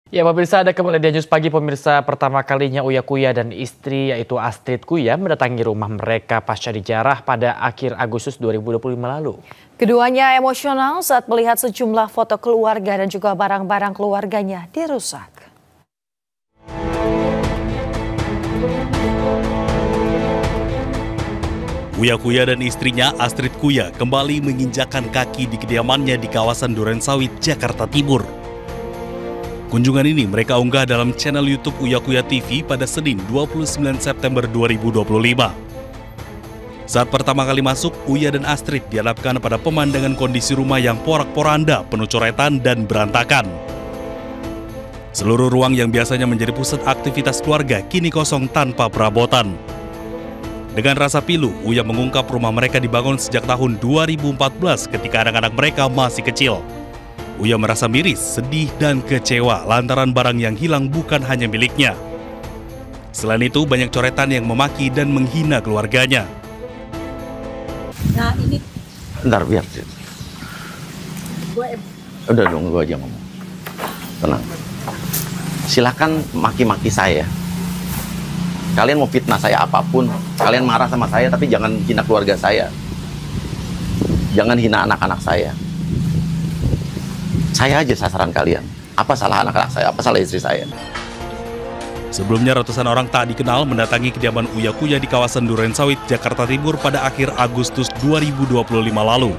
Ya pemirsa, ada kembali di News Pagi pemirsa. Pertama kalinya Uya Kuya dan istri yaitu Astrid Kuya mendatangi rumah mereka pasca dijarah pada akhir Agustus 2025 lalu. Keduanya emosional saat melihat sejumlah foto keluarga dan juga barang-barang keluarganya dirusak. Uya Kuya dan istrinya Astrid Kuya kembali menginjakan kaki di kediamannya di kawasan Durensawit, Jakarta Timur. Kunjungan ini mereka unggah dalam channel YouTube Uya Kuya TV pada Senin 29 September 2025. Saat pertama kali masuk, Uya dan Astrid dihadapkan pada pemandangan kondisi rumah yang porak-poranda, penuh coretan dan berantakan. Seluruh ruang yang biasanya menjadi pusat aktivitas keluarga kini kosong tanpa perabotan. Dengan rasa pilu, Uya mengungkap rumah mereka dibangun sejak tahun 2014 ketika anak-anak mereka masih kecil. Uya merasa miris, sedih, dan kecewa lantaran barang yang hilang bukan hanya miliknya. Selain itu, banyak coretan yang memaki dan menghina keluarganya. Nah ini... Bentar, biar. Udah dong, gue aja ngomong. Tenang. Silakan maki-maki saya. Kalian mau fitnah saya apapun, kalian marah sama saya, tapi jangan hina keluarga saya. Jangan hina anak-anak saya. Saya aja sasaran kalian. Apa salah anak-anak saya? Apa salah istri saya? Sebelumnya ratusan orang tak dikenal mendatangi kediaman Uya Kuya di kawasan Durensawit, Jakarta Timur pada akhir Agustus 2025 lalu.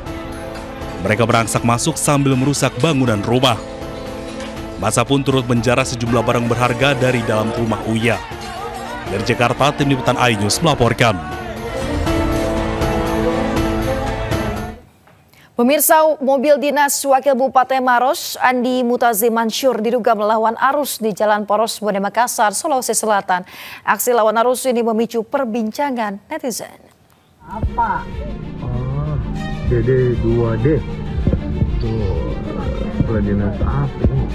Mereka berangsak masuk sambil merusak bangunan rumah. Masa pun turut menjarah sejumlah barang berharga dari dalam rumah Uya. Dari Jakarta, tim liputan iNews melaporkan. Pemirsa, mobil dinas Wakil Bupati Maros, Andi Mutazi Mansyur, diduga melawan arus di Jalan Poros Bone Makassar, Sulawesi Selatan. Aksi lawan arus ini memicu perbincangan netizen. Apa? Oh, DD2D. Tuh, kalau dinas apa ini?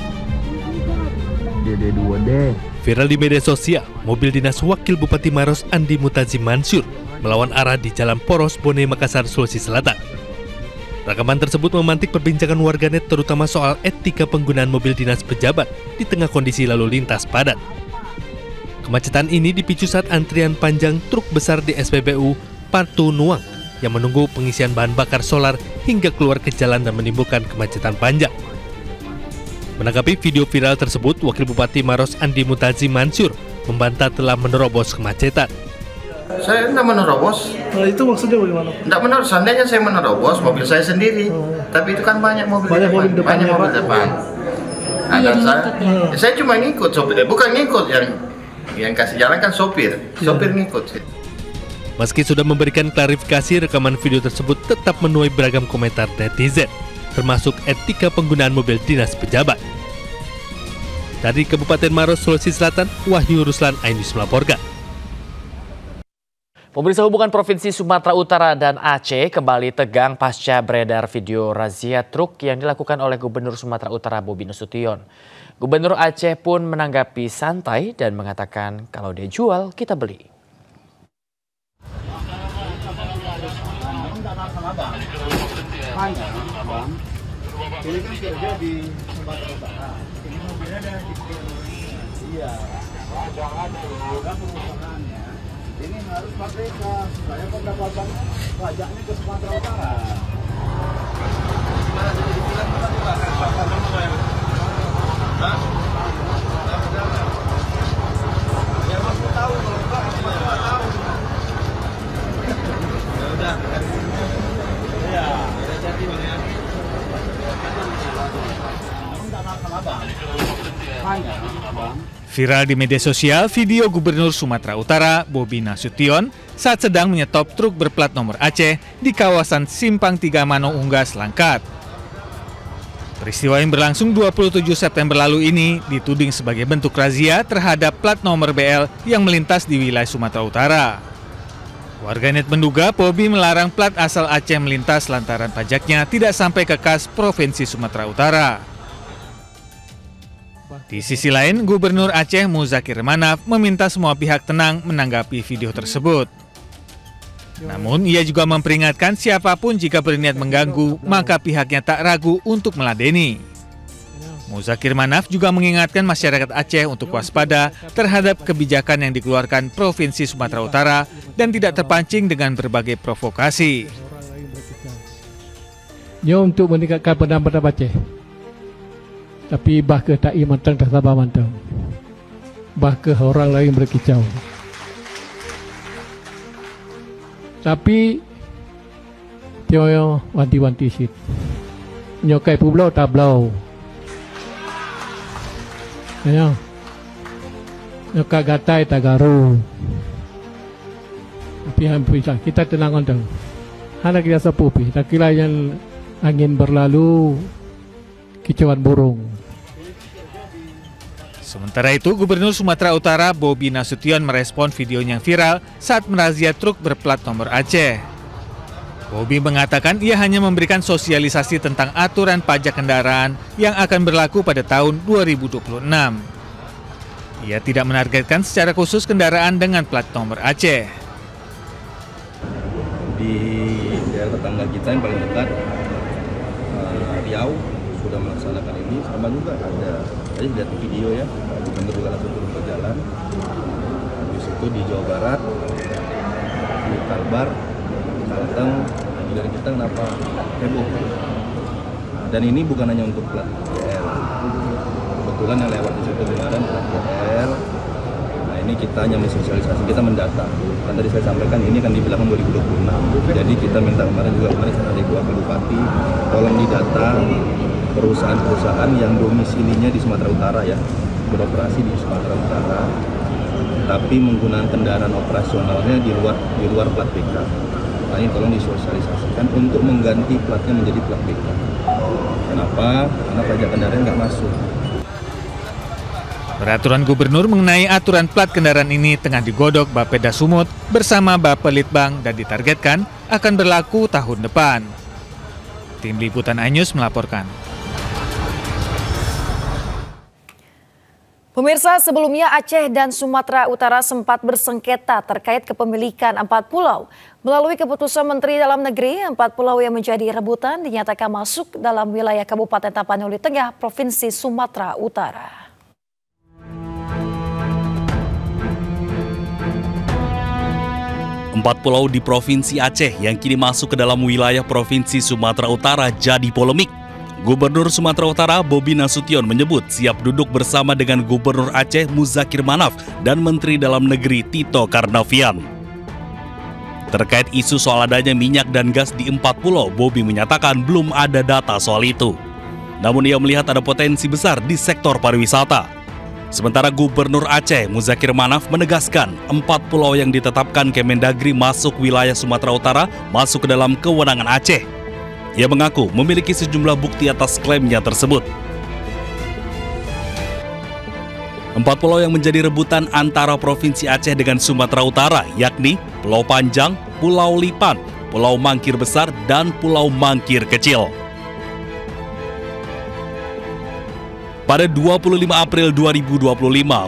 DD2D. Viral di media sosial, mobil dinas Wakil Bupati Maros Andi Mutazi Mansyur melawan arah di Jalan Poros Bone Makassar, Sulawesi Selatan. Rekaman tersebut memantik perbincangan warganet terutama soal etika penggunaan mobil dinas pejabat di tengah kondisi lalu lintas padat. Kemacetan ini dipicu saat antrian panjang truk besar di SPBU Partu Nuang yang menunggu pengisian bahan bakar solar hingga keluar ke jalan dan menimbulkan kemacetan panjang. Menanggapi video viral tersebut, Wakil Bupati Maros Andi Mutazi Mansyur membantah telah menerobos kemacetan. Saya tidak menerobos. Nah, itu maksudnya bagaimana? Tidak menerobos, seandainya saya menerobos mobil saya sendiri. Tapi itu kan banyak mobil depan. Nah, dan saya cuma ngikut sopir, bukan ngikut yang kasih jalan kan sopir ngikut. Meski sudah memberikan klarifikasi, rekaman video tersebut tetap menuai beragam komentar netizen, termasuk etika penggunaan mobil dinas pejabat. Dari Kabupaten Maros, Sulawesi Selatan, Wahyu Ruslan, iNews melaporkan. Pemirsa, hubungan Provinsi Sumatera Utara dan Aceh kembali tegang pasca beredar video razia truk yang dilakukan oleh Gubernur Sumatera Utara Bobi Nasution. Gubernur Aceh pun menanggapi santai dan mengatakan kalau dia jual, kita beli. Ini kan kerja di Sumatera Utara. Ini mobilnya ada di Iya. Jangan perusahaannya. Ini harus merdeka supaya pendapatan pajaknya ke Sumatera Utara. Ya masih tahu kalau enggak tahu. Ya udah. Ya, jadi ya. Viral di media sosial video Gubernur Sumatera Utara Bobi Nasution saat sedang menyetop truk berplat nomor Aceh di kawasan Simpang 3 Mano Unggas, Langkat. Peristiwa yang berlangsung 27 September lalu ini dituding sebagai bentuk razia terhadap plat nomor BL yang melintas di wilayah Sumatera Utara. Warganet menduga Bobi melarang plat asal Aceh melintas lantaran pajaknya tidak sampai ke kas Provinsi Sumatera Utara. Di sisi lain, Gubernur Aceh Muzakir Manaf meminta semua pihak tenang menanggapi video tersebut. Namun, ia juga memperingatkan siapapun jika berniat mengganggu, maka pihaknya tak ragu untuk meladeni. Muzakir Manaf juga mengingatkan masyarakat Aceh untuk waspada terhadap kebijakan yang dikeluarkan Provinsi Sumatera Utara dan tidak terpancing dengan berbagai provokasi. Ya, untuk meningkatkan pendapatan Aceh. Tapi bah ke tak mantang tak sabar mantang. Bah ke orang lain berkicau. Tapi dia wanti-wanti sit. Nyokai publau tak blau. Ya. Nyokai gatai tak garu. Tapi hampir kita tenang ontang. Hana kita sepupi. Tak kira yang angin berlalu, kicauan burung. Sementara itu, Gubernur Sumatera Utara Bobi Nasution merespon videonya yang viral saat merazia truk berplat nomor Aceh. Bobi mengatakan ia hanya memberikan sosialisasi tentang aturan pajak kendaraan yang akan berlaku pada tahun 2026. Ia tidak menargetkan secara khusus kendaraan dengan plat nomor Aceh. Di daerah tetangga kita yang paling dekat, Riau sudah melaksanakan ini, sama juga ada. Tadi lihat video ya, gubernur juga langsung turun ke jalan. Habis itu di Jawa Barat, di Kalbar, Kalteng, dari kita kenapa heboh? Dan ini bukan hanya untuk plat GL. Kebetulan yang lewat di situ kemarin plat GL. Nah ini kita hanya mensosialisasi, kita mendata. Kan tadi saya sampaikan ini kan di belakang 2026. Jadi kita minta kemarin ada Ibu Wakil Bupati, tolong didata perusahaan-perusahaan yang domisilinya di Sumatera Utara ya, beroperasi di Sumatera Utara, tapi menggunakan kendaraan operasionalnya di luar plat BK. Nah ini tolong disosialisasikan untuk mengganti platnya menjadi plat BK. Kenapa? Karena pajak kendaraan nggak masuk. Peraturan gubernur mengenai aturan plat kendaraan ini tengah digodok Bapeda Sumut bersama Bapelitbang dan ditargetkan akan berlaku tahun depan. Tim Liputan iNews melaporkan. Pemirsa, sebelumnya Aceh dan Sumatera Utara sempat bersengketa terkait kepemilikan 4 pulau. Melalui keputusan Menteri Dalam Negeri, 4 pulau yang menjadi rebutan dinyatakan masuk dalam wilayah Kabupaten Tapanuli Tengah, Provinsi Sumatera Utara. Empat pulau di Provinsi Aceh yang kini masuk ke dalam wilayah Provinsi Sumatera Utara jadi polemik. Gubernur Sumatera Utara Bobi Nasution menyebut siap duduk bersama dengan Gubernur Aceh Muzakir Manaf dan Menteri Dalam Negeri Tito Karnavian. Terkait isu soal adanya minyak dan gas di 4 pulau, Bobi menyatakan belum ada data soal itu. Namun ia melihat ada potensi besar di sektor pariwisata. Sementara Gubernur Aceh Muzakir Manaf menegaskan 4 pulau yang ditetapkan Kemendagri masuk wilayah Sumatera Utara masuk ke dalam kewenangan Aceh. Ia mengaku memiliki sejumlah bukti atas klaimnya tersebut. 4 pulau yang menjadi rebutan antara Provinsi Aceh dengan Sumatera Utara yakni Pulau Panjang, Pulau Lipan, Pulau Mangkir Besar, dan Pulau Mangkir Kecil. Pada 25 April 2025,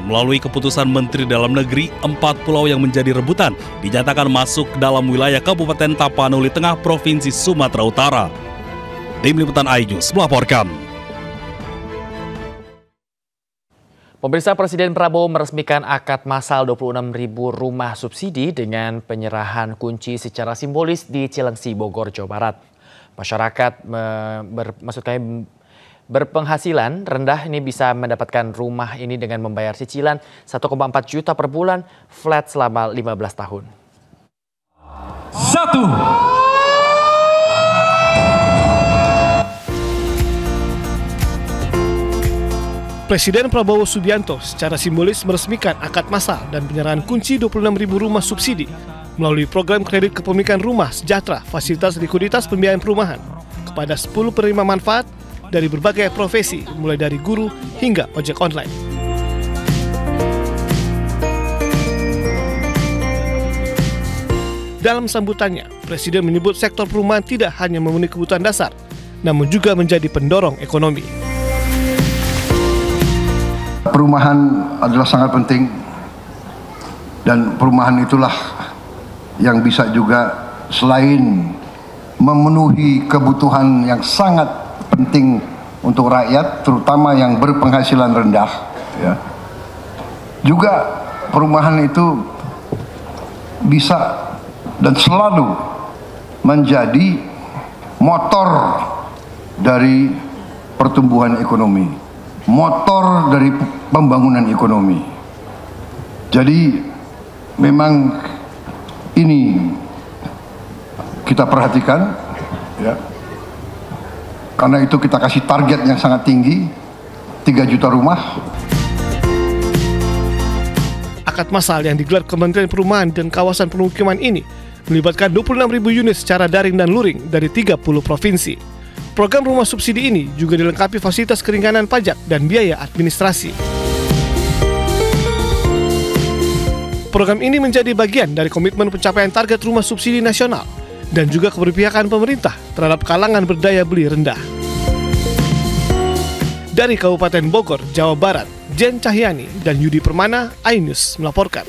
melalui keputusan Menteri Dalam Negeri, 4 pulau yang menjadi rebutan dinyatakan masuk dalam wilayah Kabupaten Tapanuli Tengah, Provinsi Sumatera Utara. Tim Liputan iNews melaporkan. Pemirsa, Presiden Prabowo meresmikan akad massal 26.000 rumah subsidi dengan penyerahan kunci secara simbolis di Cilengsi, Bogor, Jawa Barat. Masyarakat berpenghasilan rendah ini bisa mendapatkan rumah ini dengan membayar cicilan 1,4 juta per bulan, flat selama 15 tahun. 1. Presiden Prabowo Subianto secara simbolis meresmikan akad massal dan penyerahan kunci 26.000 rumah subsidi melalui program kredit kepemilikan rumah sejahtera fasilitas likuiditas pembiayaan perumahan kepada 10 penerima manfaat dari berbagai profesi, mulai dari guru hingga ojek online. Dalam sambutannya, Presiden menyebut sektor perumahan tidak hanya memenuhi kebutuhan dasar, namun juga menjadi pendorong ekonomi. Perumahan adalah sangat penting, dan perumahan itulah yang bisa juga selain memenuhi kebutuhan yang sangat penting untuk rakyat, terutama yang berpenghasilan rendah. Ya. Juga perumahan itu bisa dan selalu menjadi motor dari pertumbuhan ekonomi, motor dari pembangunan ekonomi. Jadi memang ini kita perhatikan, ya. Karena itu kita kasih target yang sangat tinggi, 3 juta rumah. Akad massal yang digelar Kementerian Perumahan dan Kawasan Permukiman ini melibatkan 26.000 unit secara daring dan luring dari 30 provinsi. Program rumah subsidi ini juga dilengkapi fasilitas keringanan pajak dan biaya administrasi. Program ini menjadi bagian dari komitmen pencapaian target rumah subsidi nasional dan juga keberpihakan pemerintah terhadap kalangan berdaya beli rendah. Dari Kabupaten Bogor, Jawa Barat, Jen Cahyani dan Yudi Permana, iNews melaporkan.